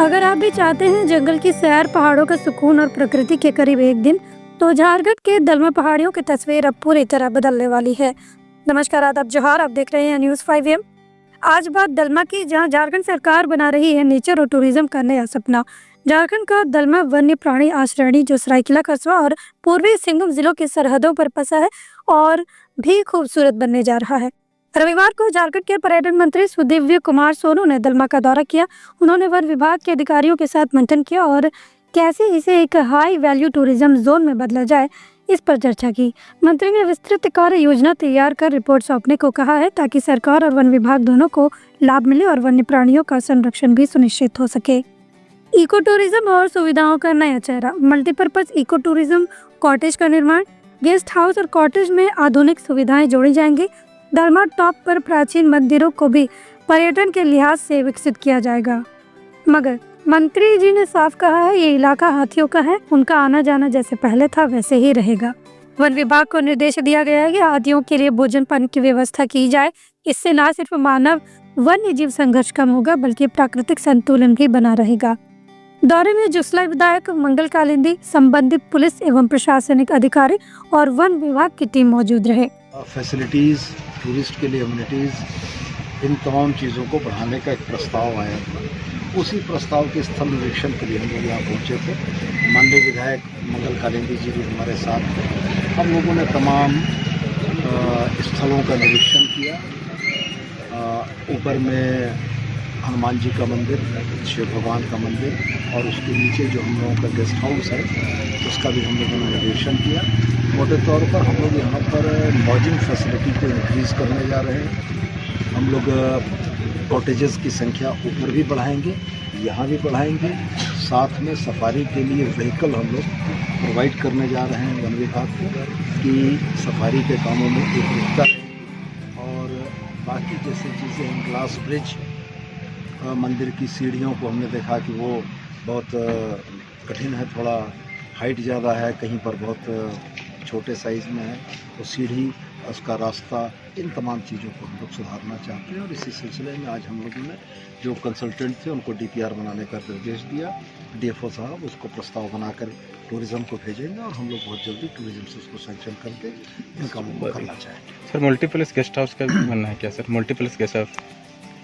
अगर आप भी चाहते हैं जंगल की सैर, पहाड़ों का सुकून और प्रकृति के करीब एक दिन, तो झारखंड के दलमा पहाड़ियों की तस्वीर अब पूरी तरह बदलने वाली है। नमस्कार, आदाब, जोहार। आप देख रहे हैं न्यूज़ 5 AM। आज बात दलमा की, जहां झारखंड सरकार बना रही है नेचर और टूरिज्म का नया सपना। झारखंड का दलमा वन्य प्राणी आश्रयणी, जो सरायकेला, कस्बा और पूर्वी सिंहभूम जिलों की सरहदों पर बसा है और भी खूबसूरत बनने जा रहा है। रविवार को झारखंड के पर्यटन मंत्री सुदिव्य कुमार सोनू ने दलमा का दौरा किया। उन्होंने वन विभाग के अधिकारियों के साथ मंथन किया और कैसे इसे एक हाई वैल्यू टूरिज्म जोन में बदला जाए, इस पर चर्चा की। मंत्री ने विस्तृत कार्य योजना तैयार कर रिपोर्ट सौंपने को कहा है, ताकि सरकार और वन विभाग दोनों को लाभ मिले और वन्य प्राणियों का संरक्षण भी सुनिश्चित हो सके। इको टूरिज्म और सुविधाओं का नया चेहरा। मल्टीपर्पज इको टूरिज्म, कॉटेज का निर्माण, गेस्ट हाउस और कॉटेज में आधुनिक सुविधाएं जोड़ी जाएंगी। दलमा टॉप पर प्राचीन मंदिरों को भी पर्यटन के लिहाज से विकसित किया जाएगा। मगर मंत्री जी ने साफ कहा है, ये इलाका हाथियों का है, उनका आना जाना जैसे पहले था वैसे ही रहेगा। वन विभाग को निर्देश दिया गया है कि हाथियों के लिए भोजन पानी की व्यवस्था की जाए। इससे न सिर्फ मानव वन्य जीव संघर्ष कम होगा, बल्कि प्राकृतिक संतुलन भी बना रहेगा। दौरे में जुसला विधायक मंगल कालिंदी, संबंधित पुलिस एवं प्रशासनिक अधिकारी और वन विभाग की टीम मौजूद रहे। फैसिलिटीज़, टूरिस्ट के लिए अम्यूनिटीज़, इन तमाम चीज़ों को बढ़ाने का एक प्रस्ताव आया था। उसी प्रस्ताव के स्थल निरीक्षण के लिए हम लोग यहाँ पहुँचे थे। माननीय विधायक मंगल कालिंदी जी भी हमारे साथ थे। हम लोगों ने तमाम स्थलों का निरीक्षण किया। ऊपर में हनुमान जी का मंदिर, शिव भगवान का मंदिर और उसके नीचे जो हम लोगों का गेस्ट हाउस है, उसका भी हम लोगों ने निरीक्षण किया। मोटे तौर पर हम लोग यहाँ पर लॉजिंग फैसिलिटी को इंक्रीज़ करने जा रहे हैं। हम लोग कॉटेजेस की संख्या ऊपर भी बढ़ाएंगे, यहाँ भी बढ़ाएंगे। साथ में सफारी के लिए व्हीकल हम लोग प्रोवाइड करने जा रहे हैं वन विभाग को, कि सफारी के कामों में एकरूपता रहेगी। और बाकी जैसे चीज़ें, ग्लास ब्रिज, मंदिर की सीढ़ियों को हमने देखा कि वो बहुत कठिन है, थोड़ा हाइट ज़्यादा है, कहीं पर बहुत छोटे साइज़ में है, तो सीढ़ी, उसका रास्ता, इन तमाम चीज़ों को हम लोग सुधारना चाहते हैं। और इसी सिलसिले में आज हम लोगों ने जो कंसल्टेंट थे उनको DPR बनाने का निर्देश दिया। DFO साहब उसको प्रस्ताव बनाकर टूरिज़्म को भेजेंगे और हम लोग बहुत जल्दी टूरिज़्म से उसको सैंक्शन करके इन कामों को करना चाहेंगे। सर, मल्टीप्लेक्स गेस्ट हाउस का बनना है क्या sir? Multiplex guest house,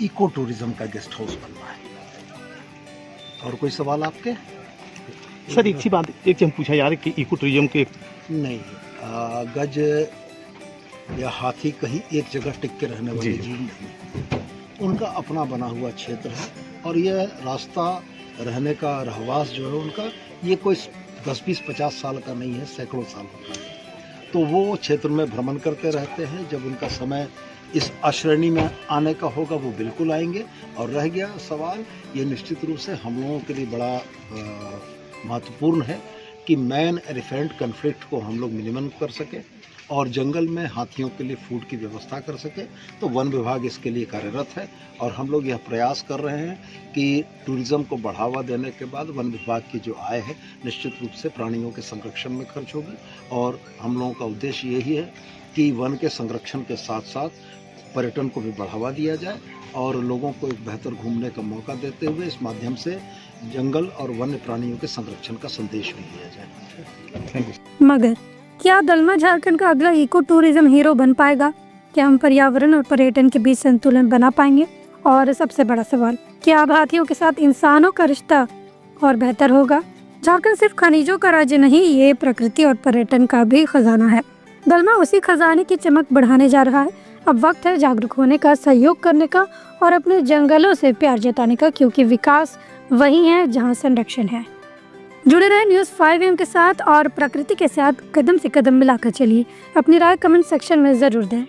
eco tourism का गेस्ट हाउस बनना है। और कोई सवाल आपके? सर, एक सी बात, एक चीज पूछा यार कि इको टूरिज्म के नहीं, गज या हाथी कहीं एक जगह टिक के रहने वाले जीव नहीं, उनका अपना बना हुआ क्षेत्र है। और यह रास्ता रहने का रहवास जो है उनका, ये कोई 10-20-50 साल का नहीं है, सैकड़ों साल का है। तो वो क्षेत्र में भ्रमण करते रहते हैं। जब उनका समय इस आश्रयणी में आने का होगा, वो बिल्कुल आएंगे। और रह गया सवाल, ये निश्चित रूप से हम लोगों के लिए बड़ा महत्वपूर्ण है कि मैन एलिफेंट कन्फ्लिक्ट को हम लोग मिनिमम कर सके और जंगल में हाथियों के लिए फूड की व्यवस्था कर सके। तो वन विभाग इसके लिए कार्यरत है और हम लोग यह प्रयास कर रहे हैं कि टूरिज़्म को बढ़ावा देने के बाद वन विभाग की जो आय है निश्चित रूप से प्राणियों के संरक्षण में खर्च होगी। और हम लोगों का उद्देश्य यही है कि वन के संरक्षण के साथ साथ पर्यटन को भी बढ़ावा दिया जाए और लोगों को एक बेहतर घूमने का मौका देते हुए इस माध्यम से जंगल और वन्य प्राणियों के संरक्षण का संदेश भी दिया जाए। मगर क्या दलमा झारखंड का अगला इको टूरिज्म हीरो बन पाएगा? क्या हम पर्यावरण और पर्यटन के बीच संतुलन बना पाएंगे? और सबसे बड़ा सवाल, क्या अब हाथियों के साथ इंसानों का रिश्ता और बेहतर होगा? झारखंड सिर्फ खनिजों का राज्य नहीं, ये प्रकृति और पर्यटन का भी खजाना है। दलमा उसी खजाने की चमक बढ़ाने जा रहा है। अब वक्त है जागरूक होने का, सहयोग करने का और अपने जंगलों से प्यार जताने का, क्योंकि विकास वही है जहां संरक्षण है। जुड़े रहे न्यूज़ 5 AM के साथ और प्रकृति के साथ कदम से कदम मिलाकर चलिए। अपनी राय कमेंट सेक्शन में जरूर दें।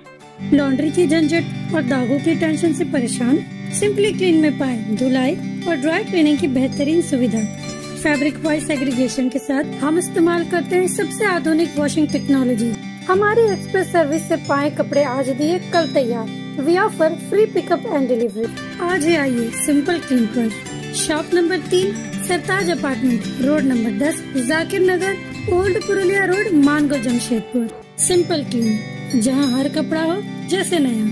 लॉन्ड्री की झंझट और दागों की टेंशन से परेशान? सिंपली क्लीन में पाएं धुलाई और ड्राई क्लीनिंग की बेहतरीन सुविधा। फैब्रिक वॉइस एग्रीगेशन के साथ हम इस्तेमाल करते हैं सबसे आधुनिक वॉशिंग टेक्नोलॉजी। हमारी एक्सप्रेस सर्विस से पाए कपड़े आज दिए कल तैयार। We offer free pickup and delivery. आज ही आइए सिंपल क्लीन पर। Shop number 3, Sartaj apartment, road number 10, Zakir Nagar, old Purulia road, Mango, Jamshedpur. Simple clean, जहां हर कपड़ा हो जैसे नया।